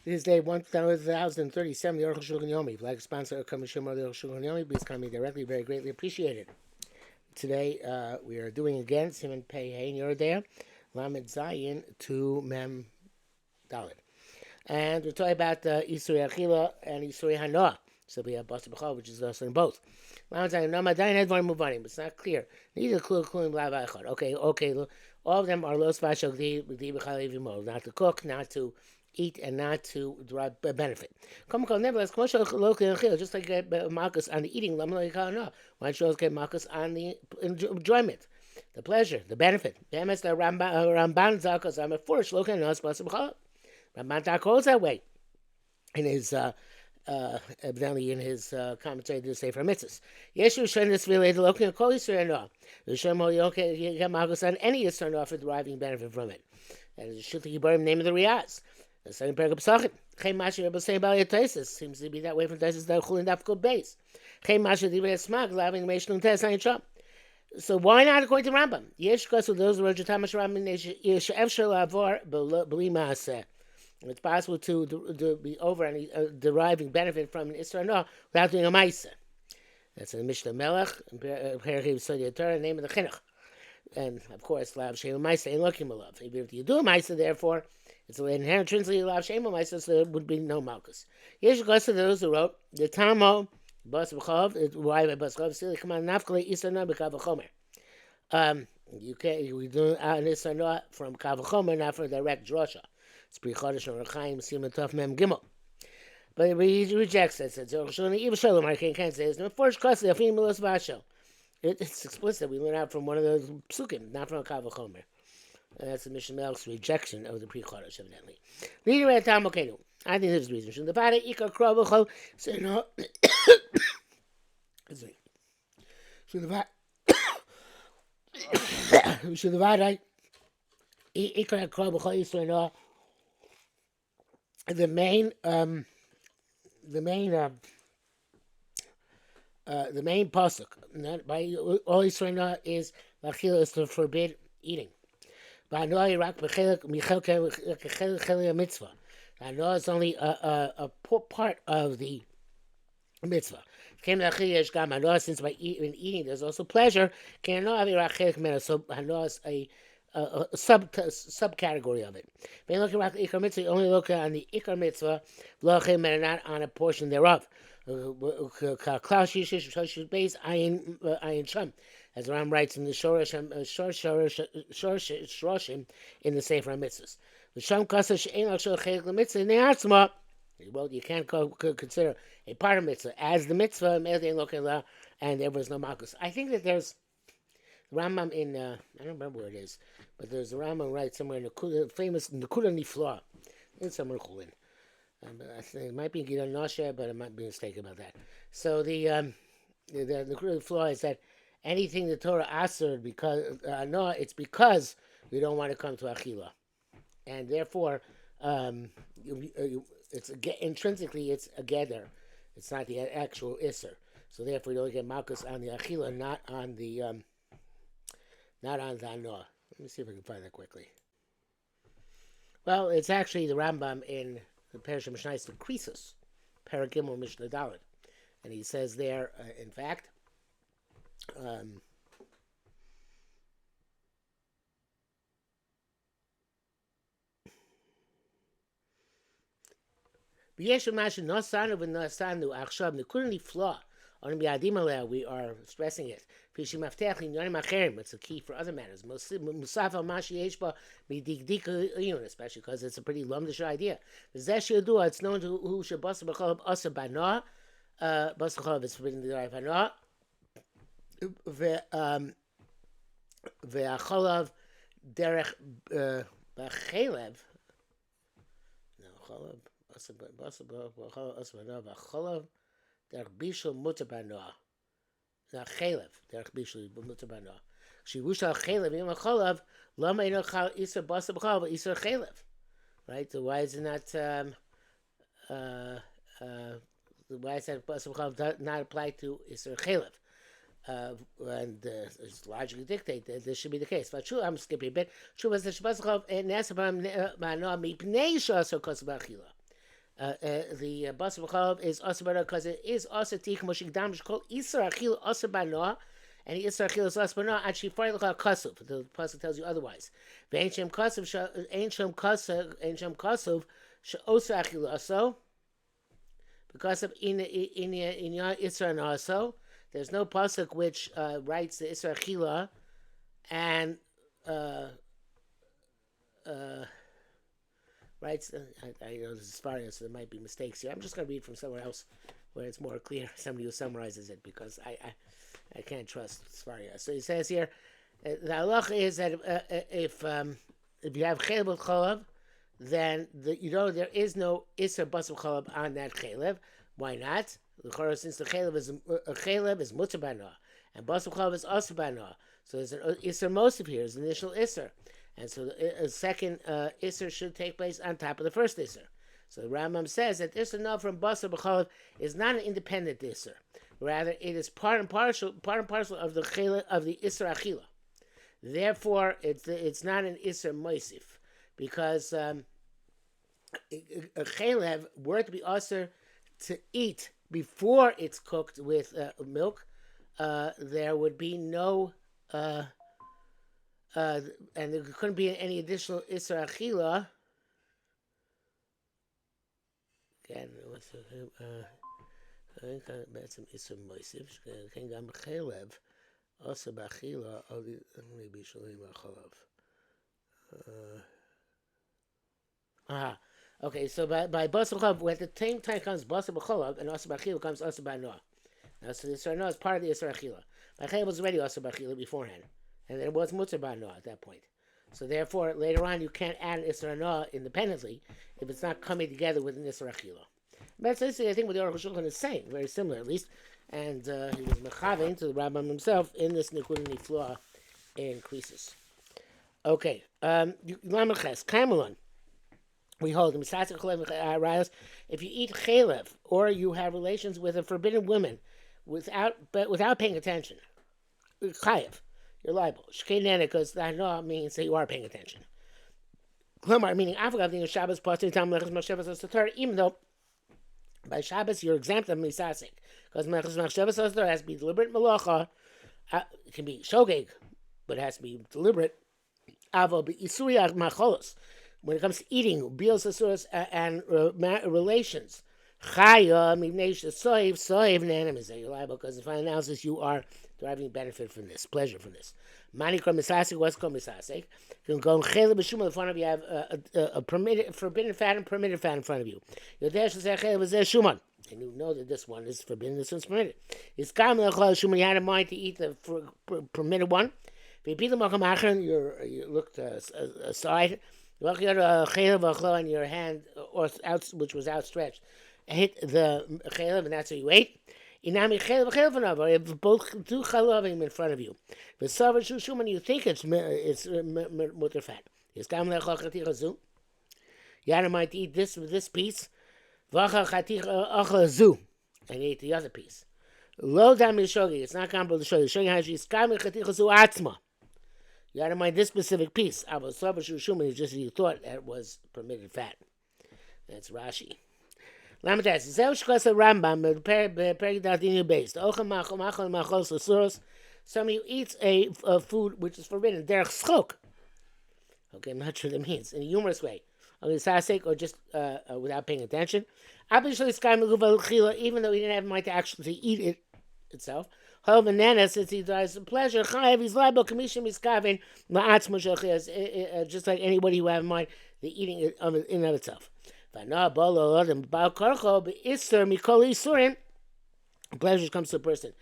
This is day 1037, the Arukh HaShulchan Yomi. If you'd like to sponsor a commission of the Arukh HaShulchan Yomi, please come me directly. Very greatly appreciated. Today, we are doing again Simon Pei Hein Yoredea, Lamed Zayin to Mem Dalit. And we're talking about Isuri Achila and Isuri Hanoah. So we have Basa B'chal, which is also in both. Lamed Zayin, no, Madayin had one move on him, but it's not clear. Neither clue, including Blav Echad. Okay, all of them are Los Vashal Gdi B'chal Evimo, not to cook, not to eat, and not to derive a benefit. Nevertheless, just like Malchus on the eating, why don't you also get Malchus on the enjoyment, the pleasure, the benefit? Ramban Zakas, I'm a force, Ramban holds that way in his evidently in his commentary to the Sefer Mitzvahs. Yeshu Shendis related to Lokin Kol Yisrael No. The Shem you get Malchus on any Yisrael No for deriving benefit from it. And it's a Shulti Yibarim name of the Riyaz. The second paragraph Pesachim. Chem Masha Rebbe saying about Yataisis seems to be that way from Taisis that Chulin Dafkul base. Chem Masha Divrei Smag Laving Meshnu Tes Ayin Sham. So why not according to Rambam? Yesh Kosu those who are Jatamash Rambam Yesh Efshel Avor B'li Maaseh. It's possible to be over any deriving benefit from an Isra No without doing a Maisa. That's in the Mishnah Melech, Parakev Sodi Torah, name of the Chinuch. And of course, Lav Shem Maisa ain't looking love. Even if you do a Maisa, therefore, it's inherent intrinsically Lav Shem Maisa, so there would be no Malchus. Yesh goes to those who wrote the Tamo Bas B'chov, why by Bas B'chov, still come on Nafkale Isra No B'kav Chomer. You can't. We do an Isra No from Kav Chomer, not from direct drosha. It's Pri Chodesh and Rechaim Siman Tov Mem Gimel. But he rejects it. Says even Shalom I can't say it's no first costly Afim Melos Vasho. It's explicit. We learn out from one of those psukim, not from a Kav Chomer. And that's the Mishnah Melch's rejection of the Pri Chodesh, evidently. Leading right Tam Okenu. I think there's a reason. Shun the Vada Ikar Krov V'chol. So no. Shun the Vada. Shun the Vada Ikar Krov V'chol Yisrael No. The main pasuk by all Yisrael is lachila is to forbid eating. But mitzvah. Hanoah is only a part of the mitzvah. Since by eating there's also pleasure. So Hanoah is a subcategory of it. When you look at the Ikar Mitzvah, you only look on the Ikar Mitzvah, and not on a portion thereof. Ayin Sham, as the Ram writes in the Shorashim in the Sefer HaMitzvahs. The Sham Kasa She'en Al Shor Chelik LaMitzvah Ne'atzma. Well, you can't consider a part of mitzvah as the mitzvah, and there was no malchus. I think that there's Rambam in, I don't remember where it is, but there's a Rambam right somewhere in the famous Nekuda Nifla. It's somewhere cool in. I think it might be Gideon Noshe, but I might be mistaken about that. So the Nekuda Nifla is that anything the Torah asserted because, no, it's because we don't want to come to Achila. And therefore, it's intrinsically, it's a gather. It's not the actual Isser. So therefore, you don't get Malchus on the Achila, not on the Hanoah. Let me see if I can find that quickly. Well, it's actually the Rambam in the Parish of Mishnah to Krisus, Paragimel Mishnah Dalet. And he says there, in fact, we are stressing it. It's a key for other matters, especially because it's a pretty lumdish idea. It's known to who should is forbidden to derive hanoah. Ve'acholav derech b'chelev. No, cholav. V'acholav derech bishul mutar b'hanoah. Now chelev derech bishul mutar b'hanoah. Shivusha chelev yom cholav lama eno chal iser basa b'cholav iser chelev. Right? So why is it not? Why is that basa b'cholav not apply to iser chelev? And it's logically dictate that this should be the case. But true, I'm skipping a bit. True was the Shabbat Chov and Nesabam Manoah Mipnei Shasor Kosabachila. The basar b'chalav is also banoah because it is also tik moshik dam shkol isar achil also banoah, and the isar achil is also banoah. And she fired like a kasuf. The pasuk tells you otherwise. Ancient kasuf, ancient kasuf, she'osa achil also. Because of in isar and also, there's no pasuk which writes the isar achila and writes. I know this is far, so there might be mistakes here. I'm just going to read from somewhere else where it's more clear. Somebody who summarizes it, because I can't trust Svaria. So he says here, the halacha is that if you have chelev cholav, then there is no iser basar cholav on that chelev. Why not? Since the chelev is mutar banoah, and basar cholav is also banoah, so there's an iser mosif here, is an initial iser. And so a second Isser should take place on top of the first Isser. So the Rambam says that Isser now from Basar B'chalav is not an independent Isser. Rather, it is part and parcel of the Isser Achila. Therefore, it's not an Isser Moisif. Because a Chelev were to be Isser to eat before it's cooked with milk, there would be no... and there couldn't be any additional Isra Achila. Again, some Isra Moisif. Can go Chelev. Also Bachila. Maybe Shalim Achalav. Okay, so by Basar B'chalav, at the same time comes Basar B'chalav, and also Bachila comes also Banoah. Now, so the Isra Noah is part of the Isra Achila. Bachila was already also Bachila beforehand. And it was mutar banoah at that point. So therefore, later on, you can't add an isra noah independently if it's not coming together with an isra achila. That's basically, I think, what the Arukh HaShulchan is saying, very similar at least. And he was mechavein to the Rambam himself in this nikudah nifluah in Krisis. Okay, Lamelches, Kaimulon. We hold if you eat chelev or you have relations with a forbidden woman without paying attention, chayev. You're liable. Shkeinene, because that no means that you are paying attention. Klamar, meaning Afagav Shabbos Pastor Tam Mechas Machshavas Satar, even though by Shabbos you're exempt of Misasik. Because Mechas Machshavas Satar has to be deliberate malacha. It can be shogeg, but it has to be deliberate. Avo be Isuriach Macholos. When it comes to eating, Bios Asuras and relations. Chaya, Mignesh, Soiv, Nanamis, you're liable because if I announce this, you are deriving benefit from this, pleasure from this. Mani Misasik, what's called Misasik? You can go in Chele B'Shuma in front of you, have a forbidden fat and permitted fat in front of you. Your dash is Chele B'Zeh Shuman. And you know that this one is forbidden, this one's permitted. It's Kam Lechol Shuman, you had in mind to eat the permitted one. If you looked aside, you look at a Chele B'Chol in your hand, which was outstretched. Hit the chelev, and that's how you ate. Inami chelev chelev, or if both two chelavim in front of you. The savar shushuman, you think it's mutter fat. Is kam lechol chatich zu. You had in mind to eat this piece. V'achal chatich achal zu, and eat the other piece. Lo dam yishogi, it's not comparable to shogi. Shogi has is kam chatich zu atzma. You had in mind this specific piece. Abo savar shushuman is just you thought that was permitted fat. That's Rashi. Lamitas, Zeu Shkosa Rambam, Perigdadinu based. Ocham Machol Machol Suros. Somebody who eats a food which is forbidden, derech schok. Okay, I'm not sure what that means. In a humorous way. On the sasek or just without paying attention. Even though he didn't have mind to actually eat it itself. Hol banana, since he does pleasure, chayav, he's liable, commission miskaven, ma'atz moshach, just like anybody who have in mind, the eating it in and of itself. Pleasure comes to a person,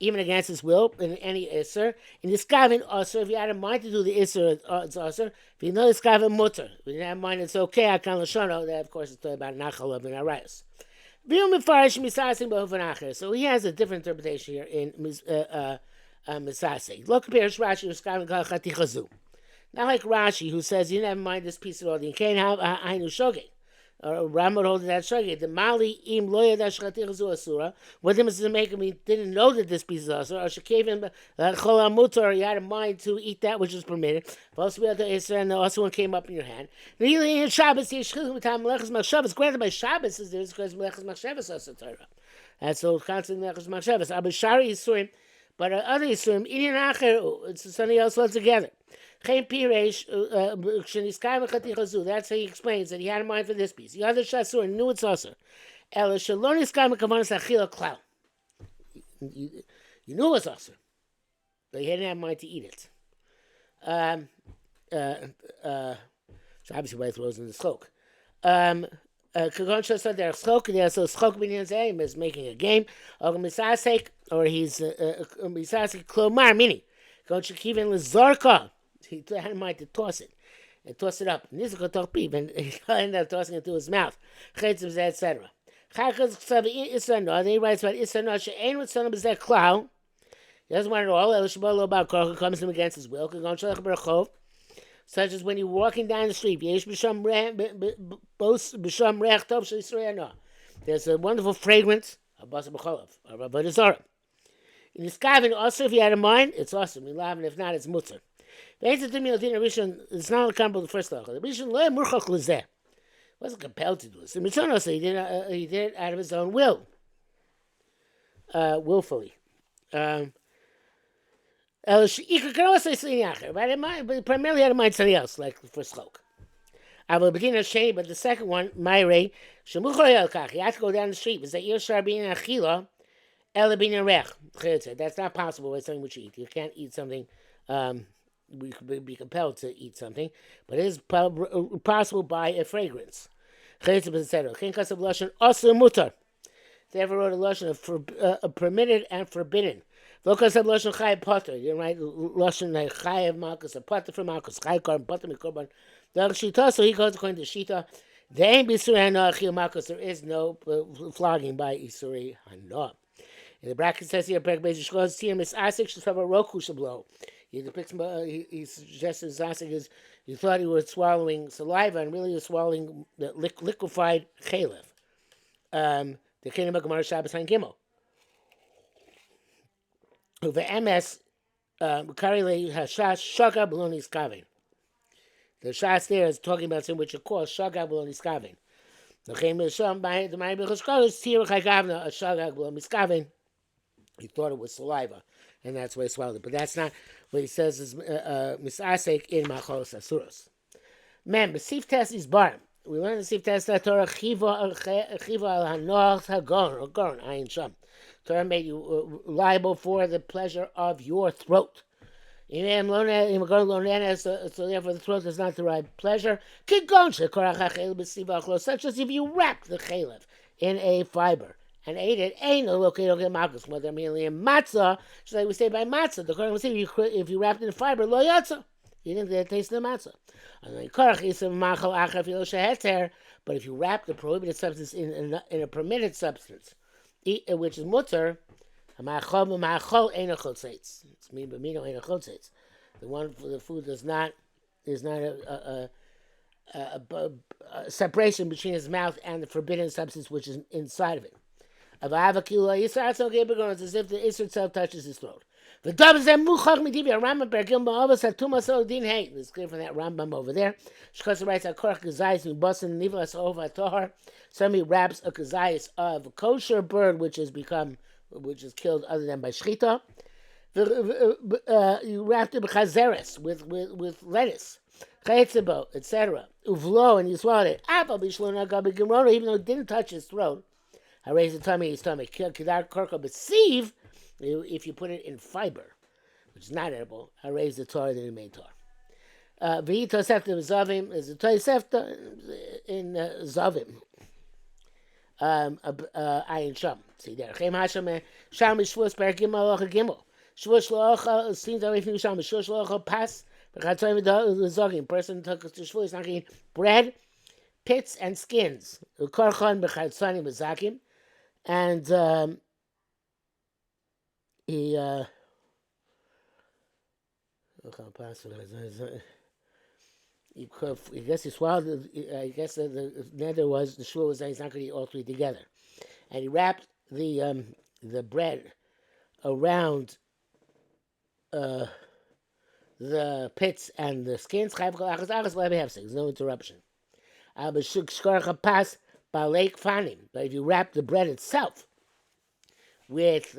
even against his will, in any isser. In this kavin also, if you had in mind to do the isser, it's also. If you know this kavin mutter, if you didn't have in mind it's okay, I can lashano. That of course is talking about nachalav and arayos. So he has a different interpretation here in misasek. Look, Rashi who's kavin chatichazu. Not like Rashi who says you didn't have in mind this piece at all. You can't have a hainu shogeg. Ramad holding that shaggy. The Mali im loya that shchatichazu asura. What difference does it make him? He didn't know that this piece is asura. Or shekevim chol mutar. You had a mind to eat that which is permitted. Also, we had the Israel, and also one came up in your hand. Really, in Shabbos, Melechus Machshavos. Granted, by Shabbos is this because Melechus Machshavos is a Torah. And so, constantly Melechus Machshavos. Abishari Yisurim, but other Yisurim, Indian Acher, it's something else altogether. That's how he explains that he had in mind for this piece. The other Shasur knew it's also. You knew it was also, but he didn't have in mind to eat it. So obviously why he throws in the schok. Kagon Shasar der schok, so schok binyan is making a game. Or he's misasek klomar, meaning Kagon Shekivin Lizarka. He had in mind to toss it and toss it up. And this is going to and he ended up tossing it to his mouth. Etc. Then he writes about Isana She'ain with Son of Bezek Klau. He doesn't want it all. El Shabbat About Korach comes to him against his will. Such as when you're walking down the street. There's a wonderful fragrance of Basa B'cholov, of Avodah Zarah. In the Skavin, also if you had in mind, it's awesome. We love, and if not, it's mutter. It's not comparable to the first law. The Rishon wasn't compelled to do this. The Mitzvah also he did it out of his own will, willfully. You could also say but primarily had in mind something else, like the first chok. But the second one, Myre, he had to go down the street. That's not possible with something which you eat. You can't eat something. We could be compelled to eat something, but it is possible by a fragrance. Also mutar. They ever wrote a lashon of permitted and forbidden. Lokas of lashon chayav potter. You write lashon chayav malchus or potter for malchus. Chayav korban potter mikorban. The shita. So he goes according to shita. There ain't bisurei hana achil malchus. There is no flogging by isurei hana. In the bracket says here, Perek Beis Yishkos Tir Misasik should have a roku shablo. He depicts he suggests Zasik is you thought he was swallowing saliva and really was swallowing the liquefied chalev. The Kingdom of Gemara Shabbos Hain Gimel. Over MS, Karele Hashash Shaga Baloni Skavin. The Shas there is talking about something which are called Shaga Baloni Skavin. The Kingdom of Sham by the Ma'ibich Shkos Tir Chagavna a Shaga Baloni Skavin. He thought it was saliva, and that's why he swallowed it. But that's not what he says is misasek in Machalos Asuros. Man, Besif Test is bar. We learn the Besif Test that Torah Chiva al Hanoach Hagon, or Gon, Ayin Sham. Torah made you liable for the pleasure of your throat. So therefore the throat does not derive pleasure. Such as if you wrap the chalev in a fiber and ate it, ain't no located malchus. Whether merely in matzah, just like we say by matzah, the Quran will say if you wrapped it in fiber, lo yatza, you didn't get a taste of the matzah. But if you wrap the prohibited substance in a permitted substance, which is mutter, it's me, but me no ain't a chotzeitz. The one for the food is not a separation between his mouth and the forbidden substance which is inside of it. As if the Isser itself touches his throat. The dove is a muchach midivi. Rambam Bergil Ma'avos Hatumas Odin Hey. It's clear from that Rambam over there. Shkosa writes a korach kazayis mibasan nivlas over tohar. Somebody wraps a kazayis of a kosher bird which is killed other than by shchita. You wrapped it b'chazeres with lettuce, chayetzibo, etc. Uvlo, and you swallowed it. Even though it didn't touch his throat. I raise the tummy, his stomach. Kidar korka b'siv, if you put it in fiber, which is not edible. I raise the Torah that it made Torah. V'hi tosefta b'zavim is a tosefta in zavim. Ayin sham. See there. Chem Hashem sham shvus perkim alocha gimel. Shvus locha seems away from sham. Shvus locha pass. V'chatzoy v'zogim. Person took to shvus not eating bread, pits and skins. Ukarchan b'chatzonim b'zakim. And he I guess he swallowed. I guess the nether was the shul was that he's not going to eat all three together, and he wrapped the bread around the pits and the skins. There's no interruption. But if you wrap the bread itself with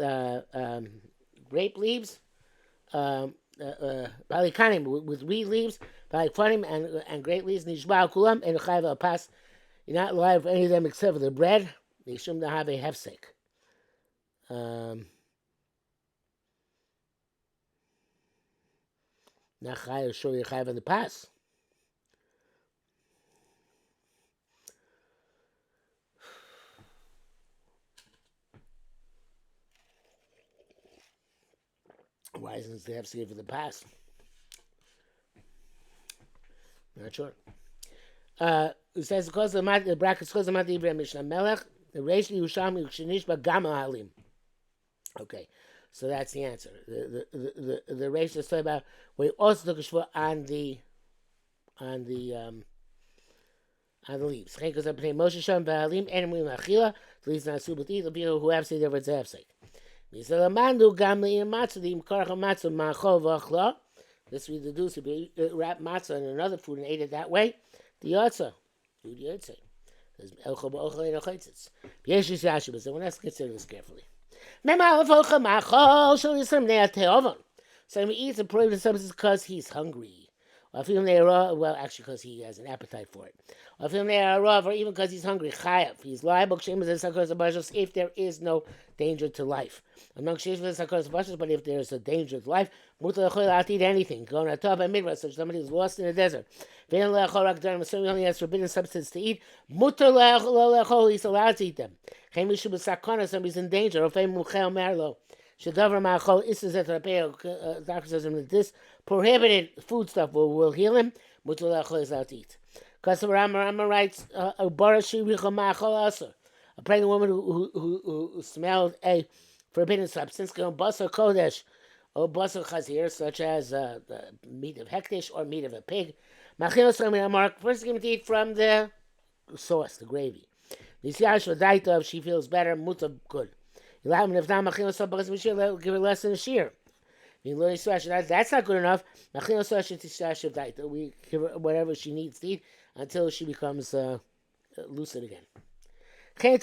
grape leaves, with reed leaves, and grape leaves, you're not liable for any of them except for the bread. They shouldn't have a hefsek. Not chayav, sure you're chayav in the pass. Why isn't the hefsek for the pass? Not sure. It says because the brackets because the Ibrahim Mishnah Melech the Reish Yusham Yushinish Bagama Halim. Okay, so that's the answer. The Reish is talking about we also took a shvur on the leaves. Because I pay Moshe Shem Bahalim and we machila the leaves not suitable to eat. The people who have say there was a hefsek. Misalamandu Gamli and Matzah the Imkarcha Matzah Machol Vachla. This we deduce if you wrap matzah in another food and ate it that way. The yotza, do the yotza. There's elcha ba'ocha and ochitzitz. Yesh yishashi, but someone has to consider this carefully. Mema avocha machol shel yisram ne'ateovon. So he eats a prohibited substance because he's hungry. Or well, actually because he has an appetite for it. Or even because he's hungry. Chayav. He's liable if there is no danger to life. But if there is a danger to life, not eat anything. Going to top and midwest, such somebody who's lost in the desert. He only has forbidden substance to eat. He's allowed to eat them. Somebody's in danger. Doctor says that this prohibited food stuff will heal him. Is allowed to eat. Because Rama writes, a pregnant woman who smelled a forbidden substance, basar kodesh or basar chazir, such as the meat of hektish or meat of a pig. First, give to eat from the sauce, the gravy. If she feels better, muta good. If not, give her less than a shear. That's not good enough. We give her whatever she needs to eat until she becomes lucid again. He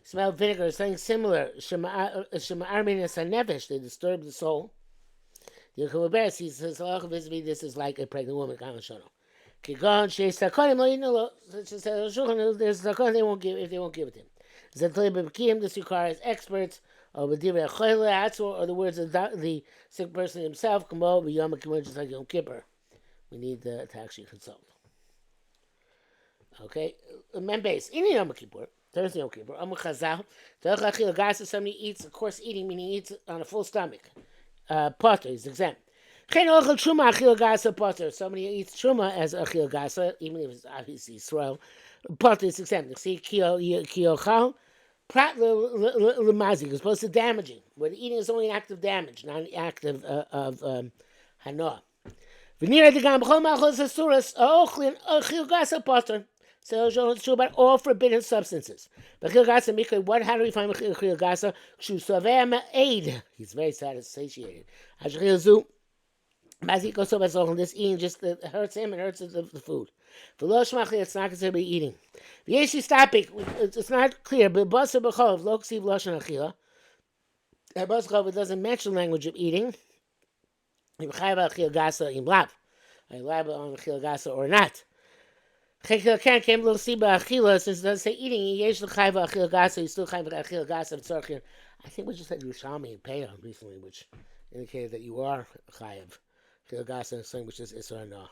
smelled vinegar or something similar. They disturb the soul. He says, this is like a pregnant woman. There's zakon they won't give if they won't give it to him. This requires experts or the words of the sick person himself. Just like Yom Kippur. We need to actually consult. Okay, membase in Yom Kippur. Thursday Yom Kippur. Somebody eats, of course, eating meaning he eats on a full stomach. Potter is exempt. Somebody eats truma as achil gasa, even if it's obviously Israel. Potter is exempt. See, kiochal prat lemazi is opposed to damaging, where the eating is only an act of damage, not an act of hanoah. V'nira degam b'chol malchus asuras ochlin achil gasa potter. So it's true about all forbidden substances. But how do we find Chil Gasa? He's very satiated. This eating just hurts him and hurts the food. It's not considered to be eating. It's not clear, but it doesn't mention language of eating. Or not. Since it doesn't say eating, he's still chayv achil gasa. I think we just said Yerushalmi and Peah recently, which indicated that you are chayv achil gasa and something which is isra no.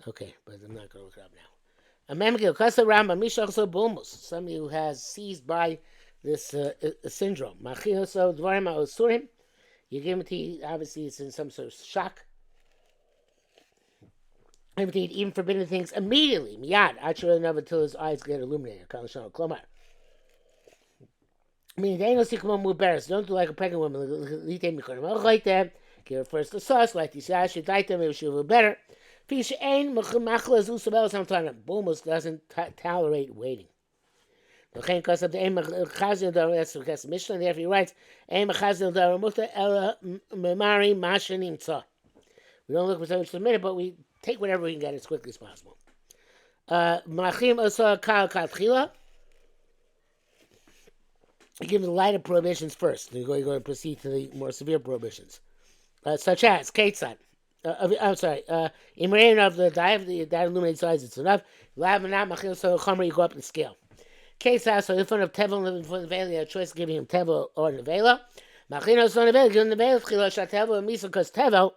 Okay, but I'm not going to look it up now. A memgil kasa ramba mishach so bulmus. Somebody who has seized by this syndrome. Machil so dvarim osurim. You give him tea. Obviously, it's in some sort of shock. Everything, even forbidden things, immediately. Miyad. Actually, never until his eyes get illuminated. Kalashon Klomar. Meaning, they ain't no sikkum muberes. Don't do like a pregnant woman. Like that. Give her first the sauce. Like you say, I should like them. Maybe she'll feel better. Fish ain't machlas usabel sometimes. Bulmus doesn't tolerate waiting. The chain comes up the aim chazil dar. That's because Mishnah there he writes aim chazil dar muta ela memari mashanim tza. We don't look for something to minute, but we take whatever we can get as quickly as possible. Machim asa kal katchila. You give the lighter prohibitions first. Then you're going to proceed to the more severe prohibitions, such as Ketzad. I'm sorry. Imrain of the dive, that illuminates size, it's enough. Lavanat machil so chomer, you go up the scale. Ketzad, so in front of Tevel, in front of Nevela, you have a choice of giving him Tevel or Nevela. Machino so Nevela, give him Nevela, Chila Shat Tevel, and Misa, because Tevel,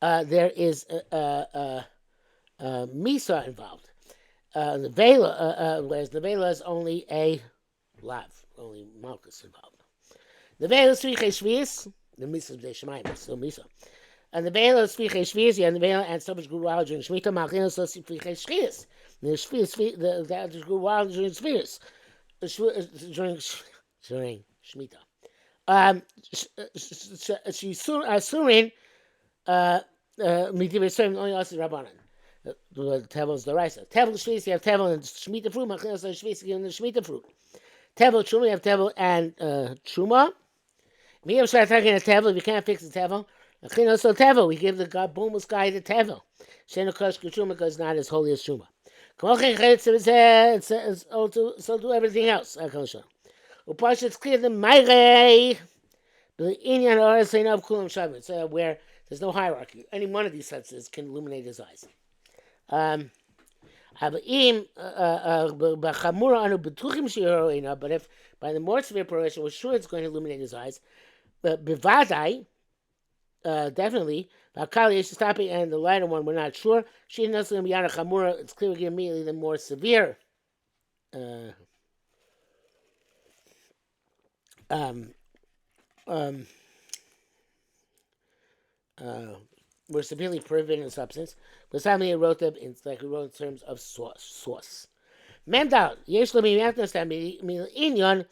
there is Misa involved. Nevela, whereas Nevela is only a Lav, only Malchus involved. Nevela is Sviche Shvius, the Misa of the Shemayim, so Misa. And the Vela is Sviche Shvius, and the Vela and so much grew wild during Shemitah, Malchino so Sviche Shvius. The Shvius, the grew wild during Shvius, during Shemitah. Surin, Midiv Yisrael only also Rabbanan. The Tevel is the Raisa. Tevel Shvius, you have Tevel and Shemitah fruit, Malchino so Shvius, you have the Shemitah fruit. Tevel Truma, you have Tevel and Truma. We have started talking a Tevel, if you can't fix the Tevel. So Tevel, we give the Bulmus guy the Tevel. Shenokosh Truma, because it's not as holy as Truma. So do everything else. Upash, it's clear the Mairei, the Inyan or Saint of Kulam Shabbat, where there's no hierarchy. Any one of these senses can illuminate his eyes. But if by the more severe prohibition, we're sure it's going to illuminate his eyes. But Bivadai, definitely, Bakali is stopping, and the lighter one, we're not sure. She knows going to be on a Chamura. It's clear we get immediately the more severe. Were severely prohibited in substance. But somebody wrote them in, like we wrote in terms of source. Mendal, yesh lo mi understand me inyon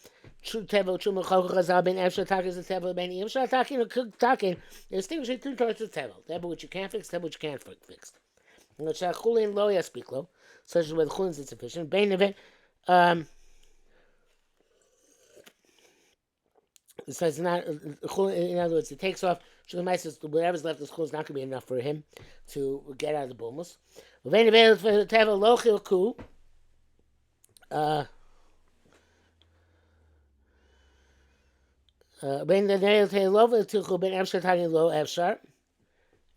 tevel truma chol chazal ben efshar takin the tevel ben efshar takin. Distinguishing two types of tevel: tevel which you can fix, tevel which you can't fix. And which chulin lo yaspiklo, such as with chulin is insufficient. Bein of it, it says not. In other words, it takes off. Whatever's left of school is not going to be enough for him to get out of the bulmus. Bein of it tevel lo chilku.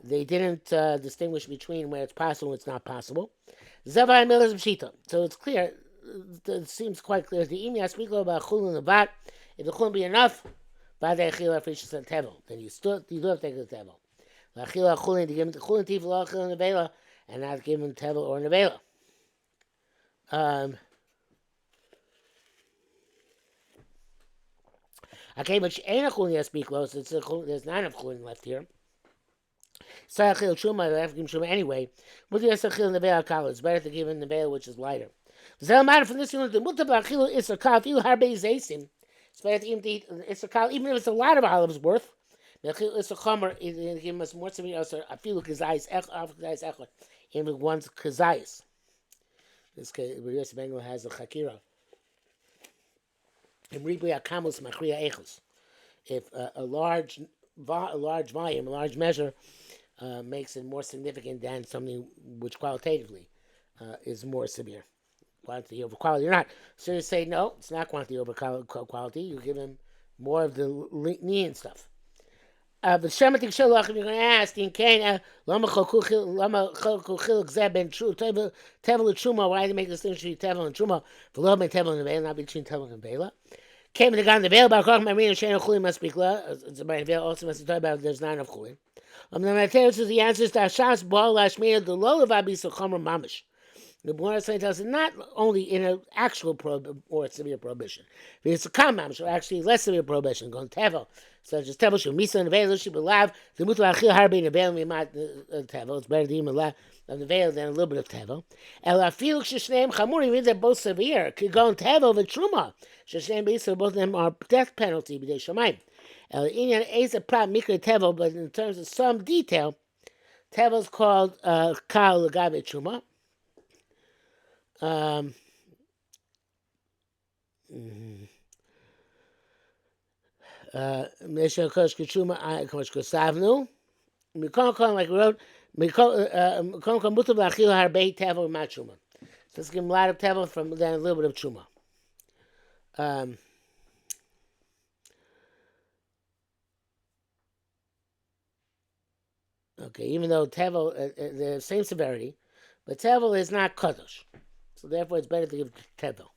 They didn't distinguish between where it's possible and it's not possible. So it's clear, it seems quite clear. The Imi Aspiklo about Chulun Navat, if the Chulun be enough, then you do have to take the Tevel. To give him the Chulun Tifel Chulun Nevela, and not give him Tevel or Nevela. Okay, but ain't a chulin yaspiklo, so there's not enough chulin left here. Sa'achil truma, I have to give him truma anyway. Muti yasachil nevela kal, it's better to give him nevela which is lighter. Zel matter from this you learn the muta b'achilu isakal, if you harbe zaysim, it's better to eat isakal, even if it's a lot of olives worth. B'achilu isachomer, it give us more severe, also I feel kazayis echot, in one's kazayis. This case, Rabbi Bengal has a chakira. If a large volume, a large measure, makes it more significant than something which qualitatively is more severe, quantity over quality or not. So you say no, it's not quantity over quality. You give him more of the lenient stuff. But Shematik Shalach, if you're going to ask, in Kane, Lama Chiluk Zeb True Tevel Truma, why do they make the distinction between Tevel and Truma? For Love and Tevel and Vela, not between Tevel and Vela. Came in the gun, the Vela, but Koch Marina Shane Chulin must be clear. It's about Vela also must talk about there's not enough Chulin. The Mateus is the answer is that Shas Bal Lashmina, the Lola Vabi Sochomer Mamish. The Gemara tells us not only in an actual or severe prohibition, but it's a common, or actually less severe prohibition. Going tevel, such as tevel should misa and veil should be alive. The mutal achil harbi and veil mimat tevel. It's better to eat of the veil than a little bit of tevel. El afil sheshneim chamuri means they're both severe. Could go in tevel with truma. Sheshneim beiso, both of them are death penalty b'dei shamayim. El inyan is a prat mikra tevel, but in terms of some detail, tevel is called kal legabe truma. Mesha Kosh Kachuma, I Kosh Kosavnu. Mikon like we wrote, Mikon Mutav Achil Harbei Tevel Machuma. So let's give him a lot of Tevel from then a little bit of Chuma. Okay, even though Tevel, the same severity, but Tevel is not Kadosh. So therefore it's better to give Tevel.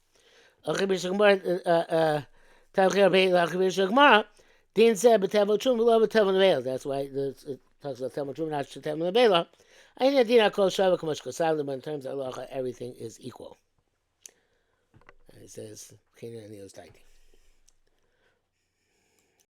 Din said, "But Tevel Chum, below Tevel Nevel." That's why it talks about Tevel Chum, not Tevel Nevela. I think Dina calls Shavak Kosav, but in terms of halacha, everything is equal. And it says, "Canaan and the Ostaiti."